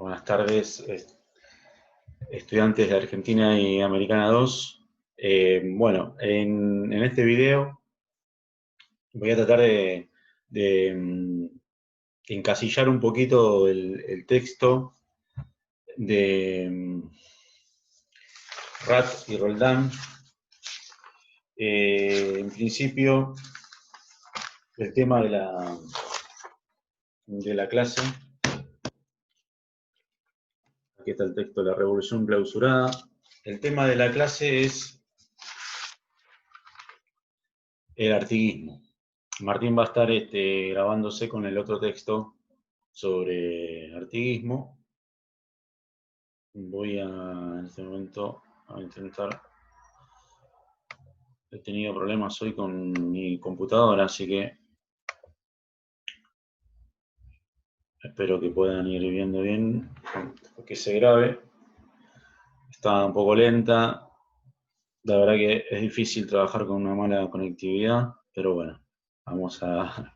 Buenas tardes, estudiantes de Argentina y Americana 2. Bueno, en este video voy a tratar de encasillar un poquito el texto de Rat y Roldán. En principio, el tema de la clase. Aquí está el texto de la Revolución Clausurada. El tema de la clase es el artiguismo. Martín va a estar grabándose con el otro texto sobre artiguismo. Voy en este momento a intentar. He tenido problemas hoy con mi computadora, así que espero que puedan ir viendo bien, que se grabe. Está un poco lenta. La verdad que es difícil trabajar con una mala conectividad, pero bueno, vamos a...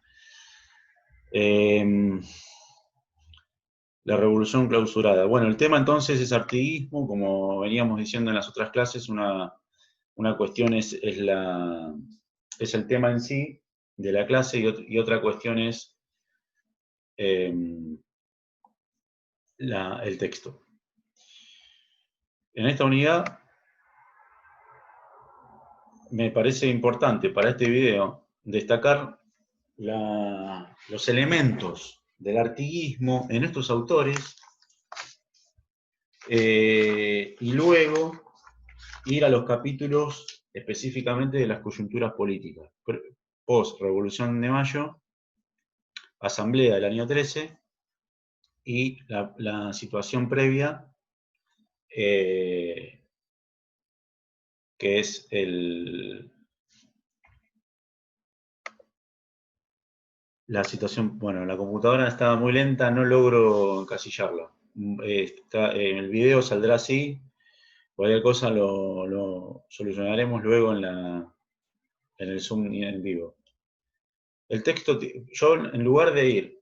La revolución clausurada. Bueno, el tema entonces es artiguismo, como veníamos diciendo en las otras clases, una cuestión es el tema en sí de la clase y otra cuestión es el texto. En esta unidad me parece importante para este video destacar los elementos del artiguismo en estos autores y luego ir a los capítulos específicamente de las coyunturas políticas. Post-Revolución de Mayo, Asamblea del año 13 y la situación previa, que es la situación. Bueno, la computadora estaba muy lenta, no logro encasillarla. En el video saldrá así, cualquier cosa lo solucionaremos luego en el Zoom en vivo. El texto, yo en lugar de ir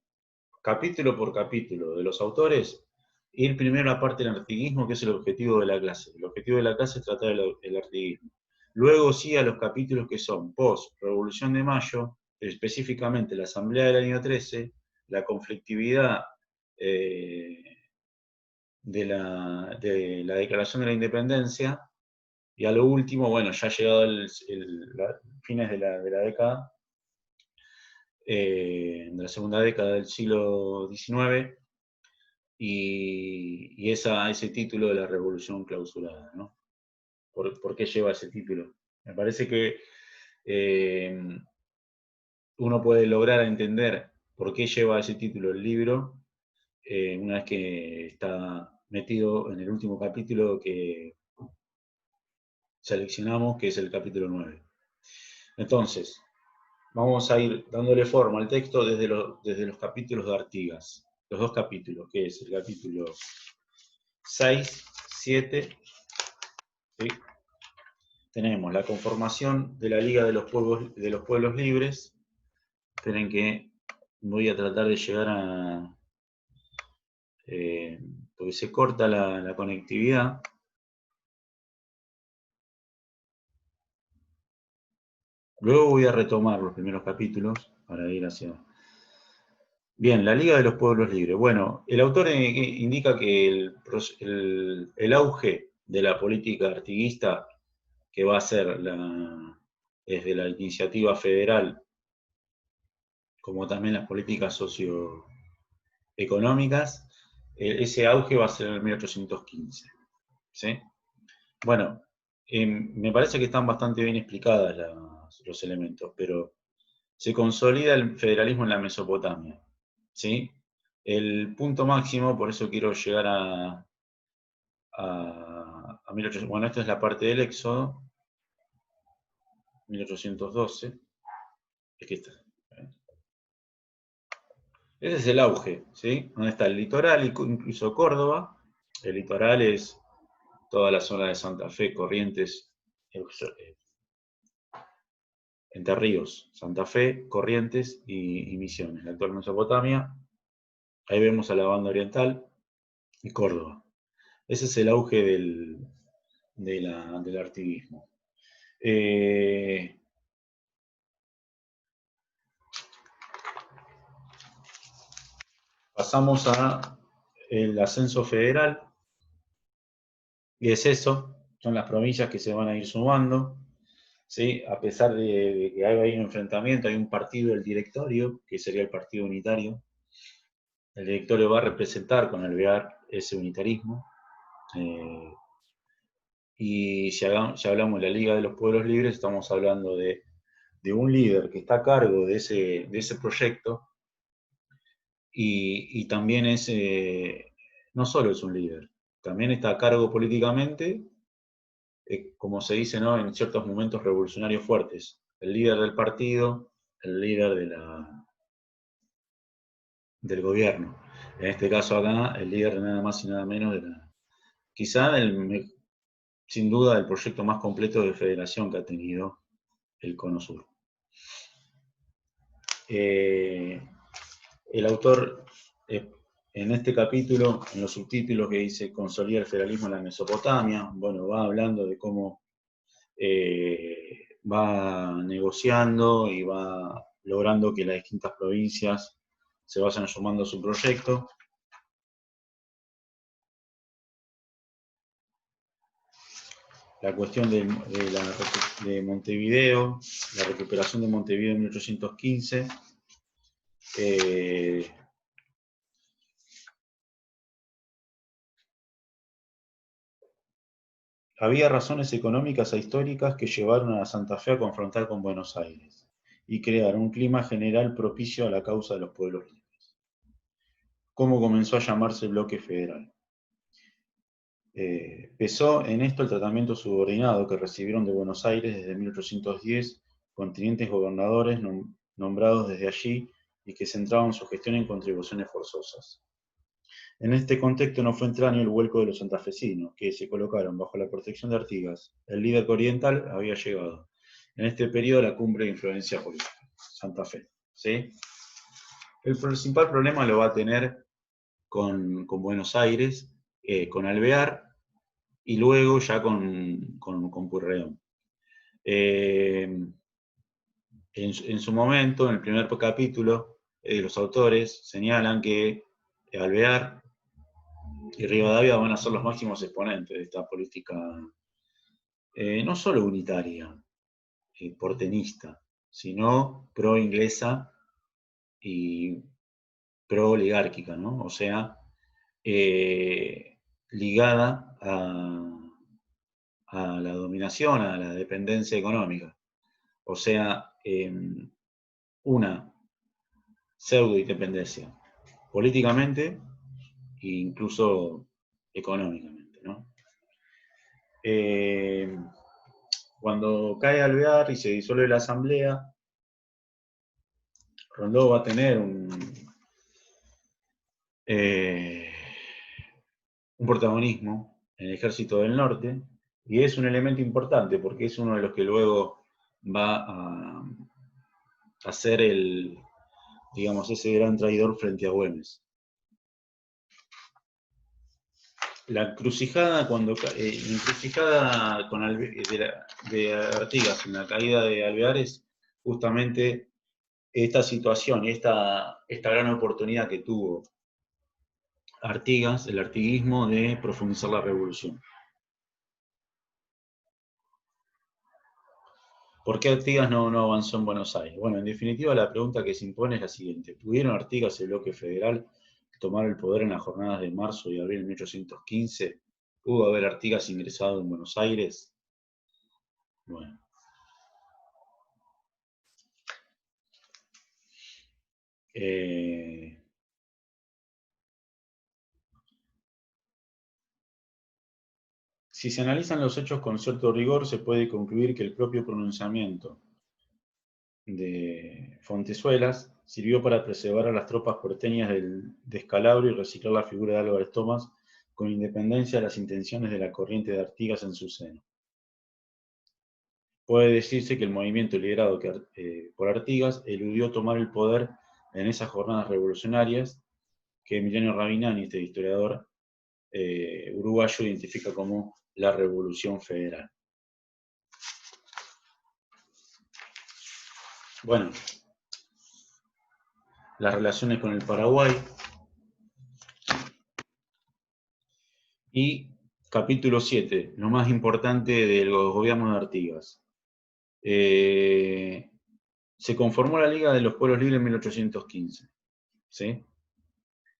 capítulo por capítulo de los autores, ir primero a la parte del artiguismo, que es el objetivo de la clase. El objetivo de la clase es tratar el artiguismo. Luego sí a los capítulos que son post-Revolución de Mayo, específicamente la Asamblea del año 13, la conflictividad de la Declaración de la Independencia, y a lo último, bueno, ya ha llegado fines de la década, de la segunda década del siglo XIX, y ese título de la Revolución Clausurada, ¿no? ¿Por qué lleva ese título? Me parece que uno puede lograr entender por qué lleva ese título el libro una vez que está metido en el último capítulo que seleccionamos, que es el capítulo 9. Entonces, vamos a ir dándole forma al texto desde los capítulos de Artigas. Los dos capítulos, que es el capítulo 6, 7, ¿sí? Tenemos la conformación de la Liga de los Pueblos Libres. Esperen que voy a tratar de llegar a... porque se corta la conectividad. Luego voy a retomar los primeros capítulos para ir hacia... Bien, la Liga de los Pueblos Libres. Bueno, el autor indica que el auge de la política artiguista, que va a ser desde la iniciativa federal, como también las políticas socioeconómicas, ese auge va a ser en el 1815. ¿Sí? Bueno, me parece que están bastante bien explicadas los elementos, pero se consolida el federalismo en la Mesopotamia. ¿Sí? El punto máximo, por eso quiero llegar a 1800. Bueno, esta es la parte del Éxodo, 1812. Aquí está. Ese es el auge, ¿sí? Donde está el litoral, incluso Córdoba. El litoral es toda la zona de Santa Fe, Corrientes, Entre Ríos, Santa Fe, Corrientes y Misiones, la actual Mesopotamia. Ahí vemos a la banda oriental, y Córdoba. Ese es el auge del artiguismo. Pasamos a el ascenso federal, y es eso, son las provincias que se van a ir sumando, ¿sí? A pesar de que hay un enfrentamiento, hay un partido del directorio, que sería el partido unitario. El directorio va a representar con Alvear ese unitarismo. Y si hablamos de la Liga de los Pueblos Libres, estamos hablando de un líder que está a cargo de ese proyecto y también no solo es un líder, también está a cargo políticamente, como se dice, ¿no? En ciertos momentos revolucionarios fuertes. El líder del partido, el líder del gobierno. En este caso acá, el líder de nada más y nada menos quizá sin duda el proyecto más completo de federación que ha tenido el Cono Sur. El autor, en este capítulo, en los subtítulos que dice Consolida el federalismo en la Mesopotamia, bueno, va hablando de cómo va negociando y va logrando que las distintas provincias se vayan sumando a su proyecto. La cuestión de Montevideo, la recuperación de Montevideo en 1815, había razones económicas e históricas que llevaron a Santa Fe a confrontar con Buenos Aires y crear un clima general propicio a la causa de los pueblos libres. ¿Cómo comenzó a llamarse el bloque federal? Pesó en esto el tratamiento subordinado que recibieron de Buenos Aires desde 1810 con tenientes gobernadores nombrados desde allí y que centraban su gestión en contribuciones forzosas. En este contexto no fue extraño el vuelco de los santafesinos, que se colocaron bajo la protección de Artigas. El líder oriental había llegado. En este periodo la cumbre de influencia política, Santa Fe. ¿Sí? El principal problema lo va a tener con Buenos Aires, con Alvear, y luego ya con Pueyrredón. En su momento, en el primer capítulo, los autores señalan que Alvear y Rivadavia van a ser los máximos exponentes de esta política, no solo unitaria, portenista, sino pro-inglesa y pro-oligárquica, ¿no? O sea, ligada a la dominación, a la dependencia económica. O sea, una pseudo-independencia, políticamente e incluso económicamente, ¿no? Cuando cae Alvear y se disuelve la asamblea, Rondó va a tener un protagonismo en el ejército del norte, y es un elemento importante porque es uno de los que luego va a ser digamos, ese gran traidor frente a Güemes. La encrucijada de Artigas en la caída de Alvear es justamente esta situación y esta gran oportunidad que tuvo Artigas, el artiguismo, de profundizar la revolución. ¿Por qué Artigas no avanzó en Buenos Aires? Bueno, en definitiva la pregunta que se impone es la siguiente. ¿Pudieron Artigas y el bloque federal tomar el poder en las jornadas de marzo y abril de 1815? ¿Pudo haber Artigas ingresado en Buenos Aires? Bueno. Si se analizan los hechos con cierto rigor, se puede concluir que el propio pronunciamiento de Fontezuelas sirvió para preservar a las tropas porteñas del descalabro y reciclar la figura de Álvarez Tomás con independencia de las intenciones de la corriente de Artigas en su seno. Puede decirse que el movimiento liderado por Artigas eludió tomar el poder en esas jornadas revolucionarias que Emiliano Ravinani, este historiador, uruguayo identifica como la Revolución Federal. Bueno, las relaciones con el Paraguay. Y capítulo 7, lo más importante de los gobiernos de Artigas. Se conformó la Liga de los Pueblos Libres en 1815. ¿Sí?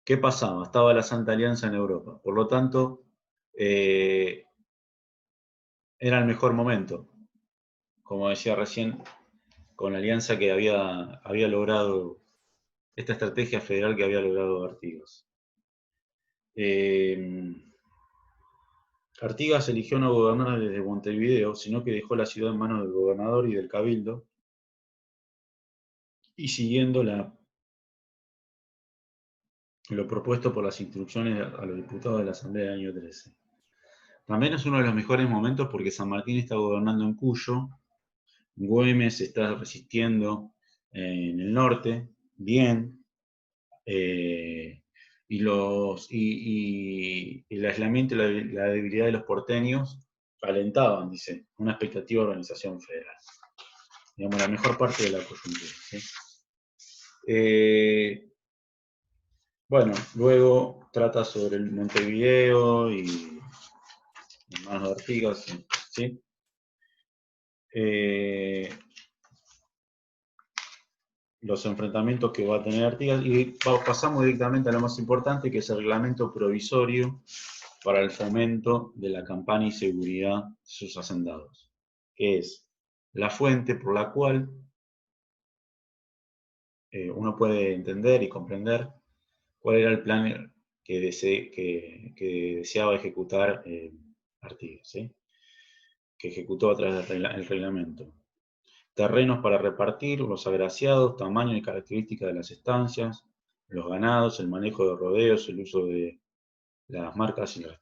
¿Qué pasaba? Estaba la Santa Alianza en Europa. Por lo tanto, era el mejor momento. Como decía recién, con la alianza que había logrado, esta estrategia federal que había logrado Artigas. Artigas eligió no gobernar desde Montevideo, sino que dejó la ciudad en manos del gobernador y del cabildo, y siguiendo lo propuesto por las instrucciones a los diputados de la Asamblea del año 13. También es uno de los mejores momentos porque San Martín está gobernando en Cuyo, Güemes está resistiendo en el norte, bien, y el aislamiento y la debilidad de los porteños alentaban, dice, una expectativa de organización federal. Digamos, la mejor parte de la coyuntura. ¿Sí? Bueno, luego trata sobre el Montevideo y manos de Artigas, ¿sí? Los enfrentamientos que va a tener Artigas, y pasamos directamente a lo más importante, que es el reglamento provisorio para el fomento de la campaña y seguridad de sus hacendados, que es la fuente por la cual uno puede entender y comprender cuál era el plan que deseaba ejecutar Artigas, ¿sí? Que ejecutó a través del reglamento. Terrenos para repartir, los agraciados, tamaño y características de las estancias, los ganados, el manejo de rodeos, el uso de las marcas y las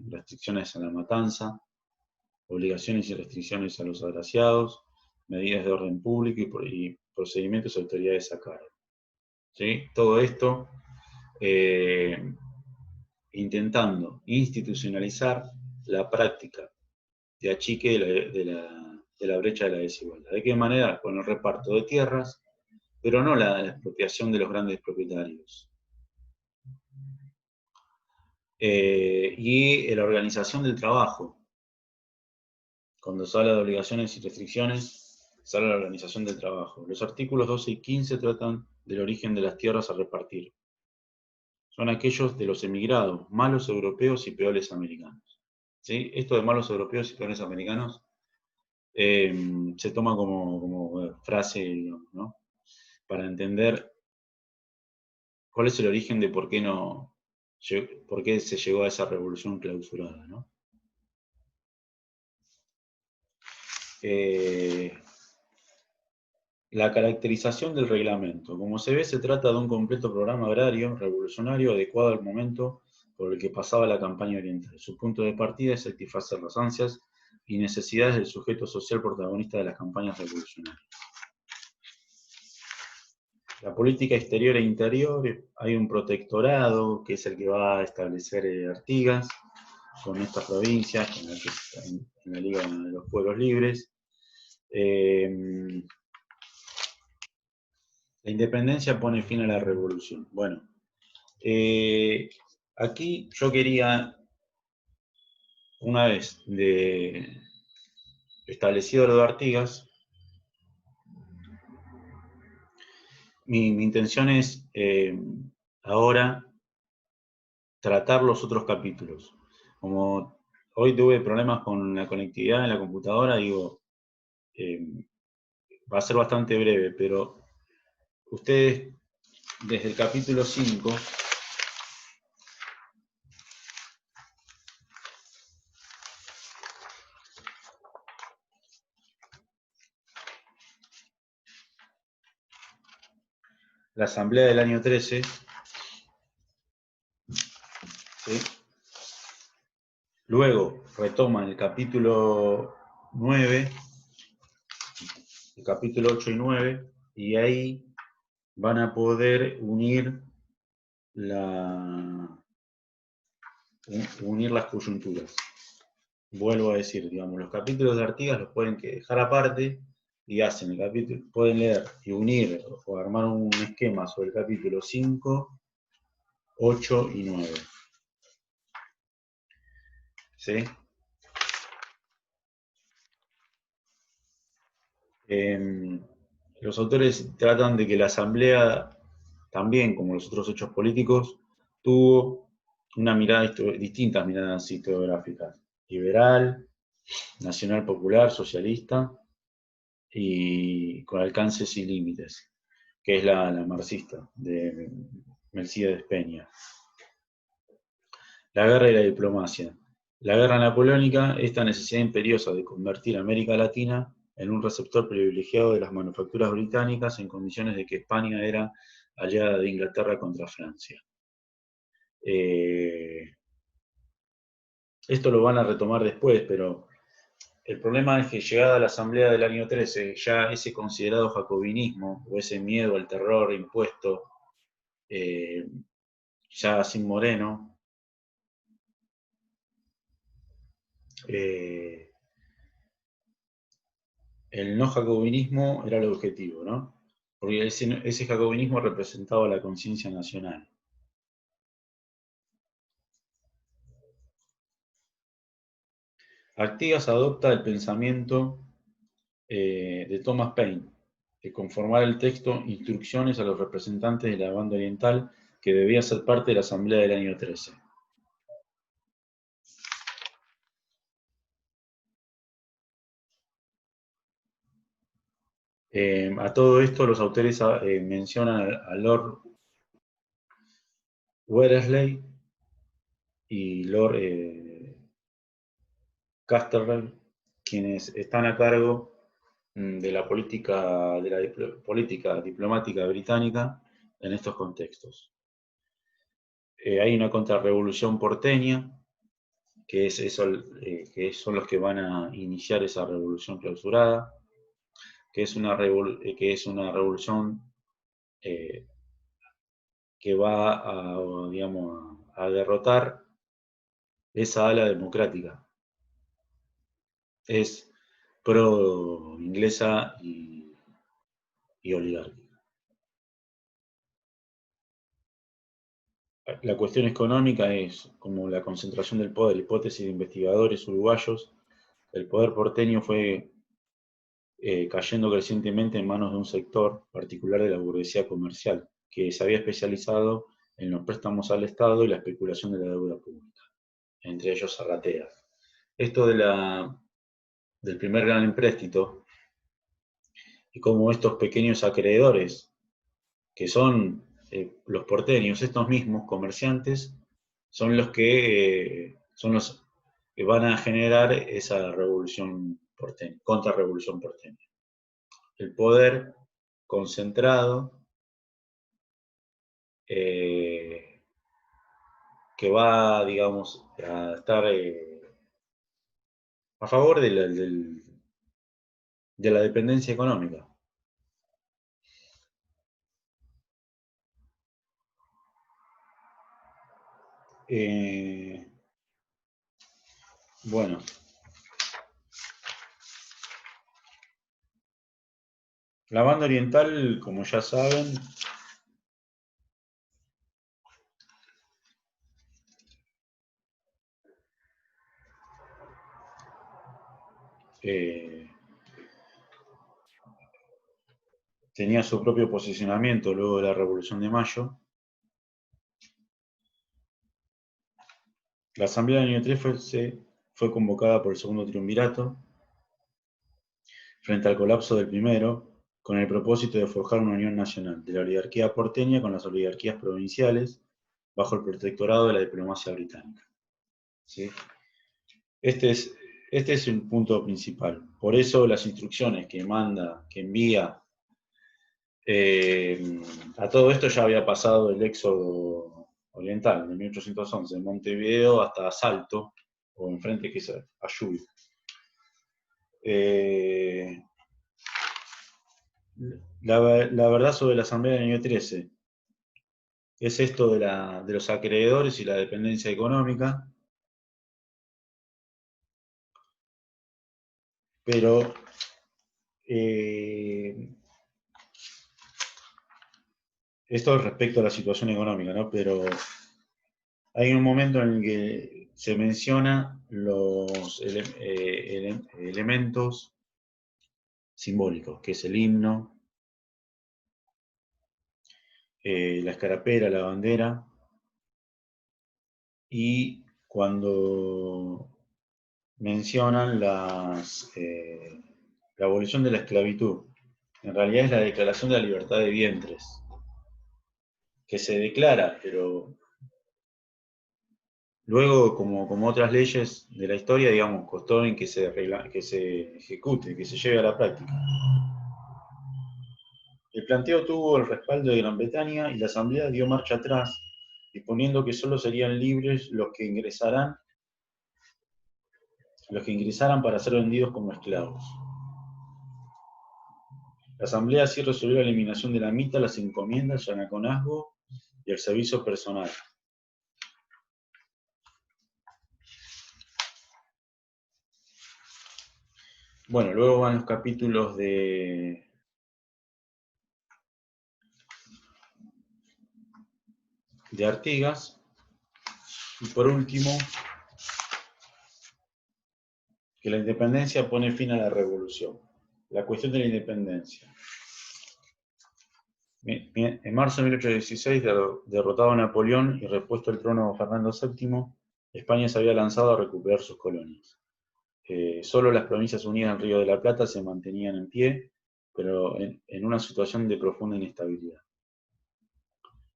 restricciones a la matanza, obligaciones y restricciones a los agraciados, medidas de orden público y procedimientos de autoridades a cargo. ¿Sí? Todo esto intentando institucionalizar la práctica de achique de la brecha de la desigualdad. ¿De qué manera? Con el reparto de tierras, pero no la expropiación de los grandes propietarios. Y la organización del trabajo. Cuando se habla de obligaciones y restricciones, se habla de la organización del trabajo. Los artículos 12 y 15 tratan del origen de las tierras a repartir. Son aquellos de los emigrados, malos europeos y peones americanos. ¿Sí? Esto de malos europeos y peones americanos se toma como frase, digamos, ¿no? Para entender cuál es el origen de por qué se llegó a esa revolución clausurada, ¿no? La caracterización del reglamento. Como se ve, se trata de un completo programa agrario, revolucionario, adecuado al momento por el que pasaba la campaña oriental. Su punto de partida es satisfacer las ansias y necesidades del sujeto social protagonista de las campañas revolucionarias. La política exterior e interior, hay un protectorado que es el que va a establecer Artigas con estas provincias, con la que está en la Liga de los Pueblos Libres. La independencia pone fin a la revolución. Bueno, aquí yo quería, una vez establecido lo de Artigas, mi intención es ahora tratar los otros capítulos. Como hoy tuve problemas con la conectividad en la computadora, digo, va a ser bastante breve, pero ustedes desde el capítulo 5 la asamblea del año 13, ¿sí? Luego retoman el capítulo 9, el capítulo 8 y 9, y ahí van a poder unir la unir las coyunturas. Vuelvo a decir, digamos, los capítulos de Artigas los pueden dejar aparte y hacen el capítulo, pueden leer y unir o armar un esquema sobre el capítulo 5, 8 y 9. ¿Sí? Los autores tratan de que la Asamblea, también como los otros hechos políticos, tuvo una mirada, distintas miradas historiográficas: liberal, nacional popular, socialista y con alcances sin límites, que es la marxista de Mercedes Peña. La guerra y la diplomacia. La guerra napoleónica, esta necesidad imperiosa de convertir a América Latina en un receptor privilegiado de las manufacturas británicas en condiciones de que España era aliada de Inglaterra contra Francia. Esto lo van a retomar después, pero el problema es que llegada a la Asamblea del año 13, ya ese considerado jacobinismo o ese miedo al terror impuesto ya sin Moreno, el no jacobinismo era el objetivo, ¿no? Porque ese jacobinismo representaba la conciencia nacional. Artigas adopta el pensamiento de Thomas Paine, de conformar el texto instrucciones a los representantes de la banda oriental que debía ser parte de la Asamblea del año 13. A todo esto los autores mencionan a Lord Wellesley y Lord Castlereagh, quienes están a cargo de la política diplomática británica en estos contextos. Hay una contrarrevolución porteña, que es eso, que son los que van a iniciar esa revolución clausurada, que es una revolución que va a, digamos, a derrotar esa ala democrática. Es pro-inglesa y oligárquica. La cuestión económica es como la concentración del poder. Hipótesis de investigadores uruguayos: el poder porteño fue cayendo crecientemente en manos de un sector particular de la burguesía comercial, que se había especializado en los préstamos al Estado y la especulación de la deuda pública, entre ellos Zarratea. Esto del primer gran empréstito, y cómo estos pequeños acreedores, que son los porteños, estos mismos comerciantes, son los que van a generar esa revolución porteña, contrarrevolución porteña. El poder concentrado que va, digamos, a estar a favor de la dependencia económica. Bueno, la banda oriental, como ya saben, tenía su propio posicionamiento luego de la Revolución de Mayo. La Asamblea del año 3 fue convocada por el segundo triunvirato frente al colapso del primero, con el propósito de forjar una unión nacional de la oligarquía porteña con las oligarquías provinciales, bajo el protectorado de la diplomacia británica. ¿Sí? Este es el punto principal. Por eso las instrucciones que envía, a todo esto ya había pasado el éxodo oriental, de 1811, de Montevideo hasta Salto, o enfrente, que es Ayuy. La verdad sobre la Asamblea del año 13 es esto de los acreedores y la dependencia económica, Pero esto respecto a la situación económica, ¿no? Pero hay un momento en el que se menciona los elementos simbólicos, que es el himno, la escarapela, la bandera, y cuando mencionan la abolición de la esclavitud, en realidad es la declaración de la libertad de vientres, que se declara, pero luego, como otras leyes de la historia, digamos, costó en que que se ejecute, que se lleve a la práctica. El planteo tuvo el respaldo de Gran Bretaña y la Asamblea dio marcha atrás, disponiendo que solo serían libres los que ingresaran para ser vendidos como esclavos. La Asamblea así resolvió la eliminación de la mita, las encomiendas, el anaconazgo y el servicio personal. Bueno, luego van los capítulos de Artigas. Y por último, que la independencia pone fin a la revolución. La cuestión de la independencia. En marzo de 1816, derrotado a Napoleón y repuesto el trono Fernando VII, España se había lanzado a recuperar sus colonias. Solo las Provincias Unidas en Río de la Plata se mantenían en pie, pero en una situación de profunda inestabilidad.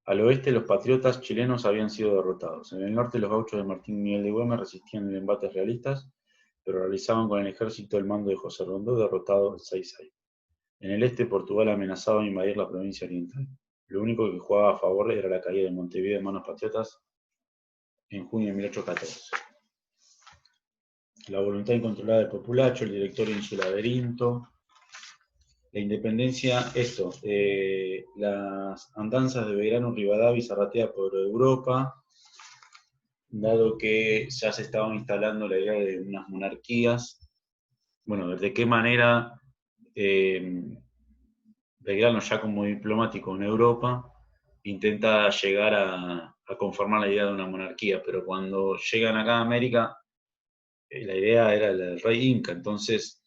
Al oeste, los patriotas chilenos habían sido derrotados. En el norte, los gauchos de Martín Miguel de Güemes resistían en embates realistas, pero realizaban con el ejército el mando de José Rondó, derrotado el 6-6. En el este, Portugal amenazaba invadir la provincia oriental. Lo único que jugaba a favor era la caída de Montevideo en manos patriotas en junio de 1814. La voluntad incontrolada del populacho, el directorio insular de Erinto, la independencia, las andanzas de Belgrano, Rivadavia y Zarratea por Europa, dado que ya se estaba instalando la idea de unas monarquías. Bueno, de qué manera Belgrano, ya como diplomático en Europa, intenta llegar a conformar la idea de una monarquía, pero cuando llegan acá a América, la idea era la del rey Inca, entonces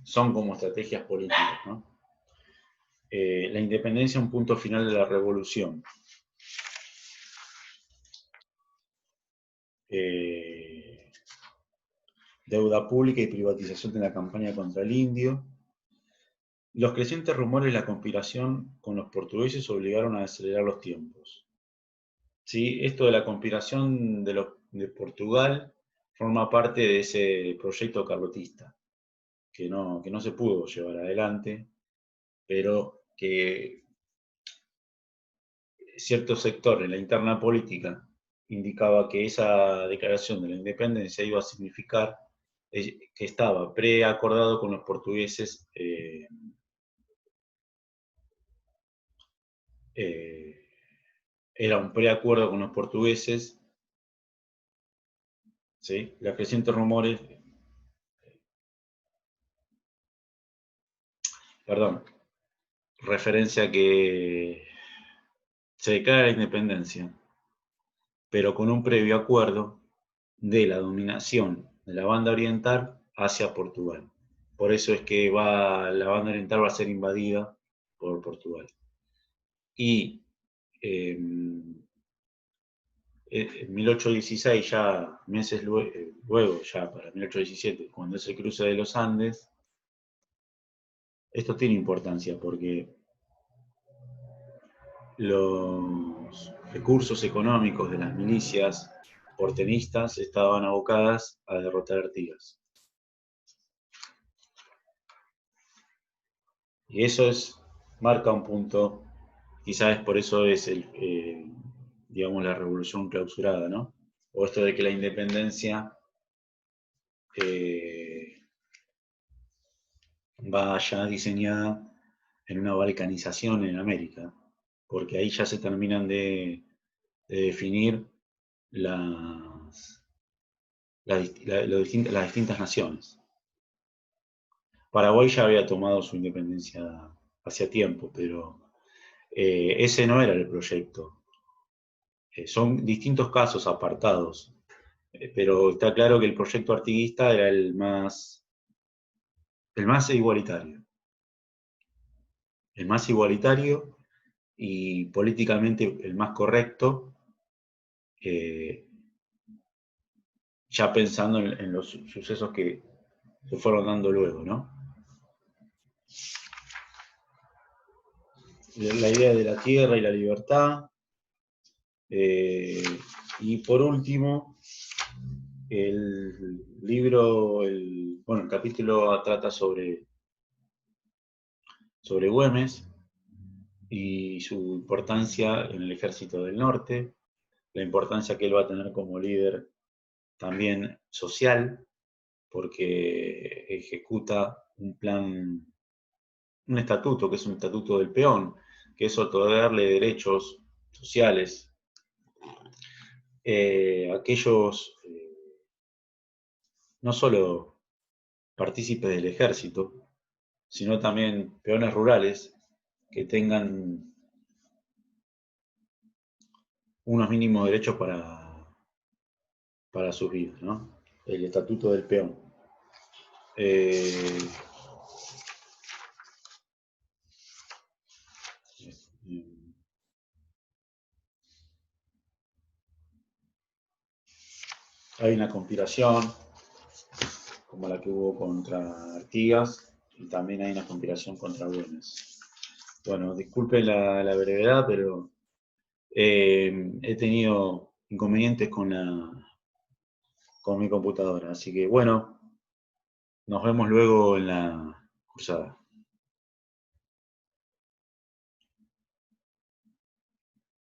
son como estrategias políticas, ¿no? La independencia, un punto final de la revolución. Deuda pública y privatización de la campaña contra el indio. Los crecientes rumores de la conspiración con los portugueses obligaron a acelerar los tiempos. ¿Sí? Esto de la conspiración de Portugal forma parte de ese proyecto carlotista, que no se pudo llevar adelante, pero que cierto sector en la interna política indicaba que esa declaración de la independencia iba a significar que estaba preacordado con los portugueses era un preacuerdo con los portugueses, ¿sí? Los crecientes rumores, perdón, referencia a que se declara la independencia, pero con un previo acuerdo de la dominación de la banda oriental hacia Portugal. Por eso es que la banda oriental va a ser invadida por Portugal. Y en 1816, ya meses luego, ya para 1817, cuando es el cruce de los Andes, esto tiene importancia porque los recursos económicos de las milicias porteñistas estaban abocadas a derrotar a Artigas. Y eso marca un punto, quizás por eso es digamos, la revolución clausurada, ¿no? O esto de que la independencia va ya diseñada en una balcanización en América, porque ahí ya se terminan de definir las distintas naciones. Paraguay ya había tomado su independencia hacía tiempo, pero ese no era el proyecto. Son distintos casos apartados, pero está claro que el proyecto artiguista era el más igualitario. El más igualitario y políticamente el más correcto, eh, ya pensando en los sucesos que se fueron dando luego, ¿no? La idea de la tierra y la libertad. Y por último, el libro, el capítulo trata sobre Güemes y su importancia en el Ejército del Norte, la importancia que él va a tener como líder también social, porque ejecuta un plan, un estatuto, que es un estatuto del peón, que es otorgarle derechos sociales a aquellos, no solo partícipes del ejército, sino también peones rurales que tengan unos mínimos derechos para sus vidas, ¿no? El estatuto del peón. Eh, Hay una conspiración, como la que hubo contra Artigas, y también hay una conspiración contra Güemes. Bueno, disculpen la brevedad, pero he tenido inconvenientes con mi computadora. Así que bueno, nos vemos luego en la cursada.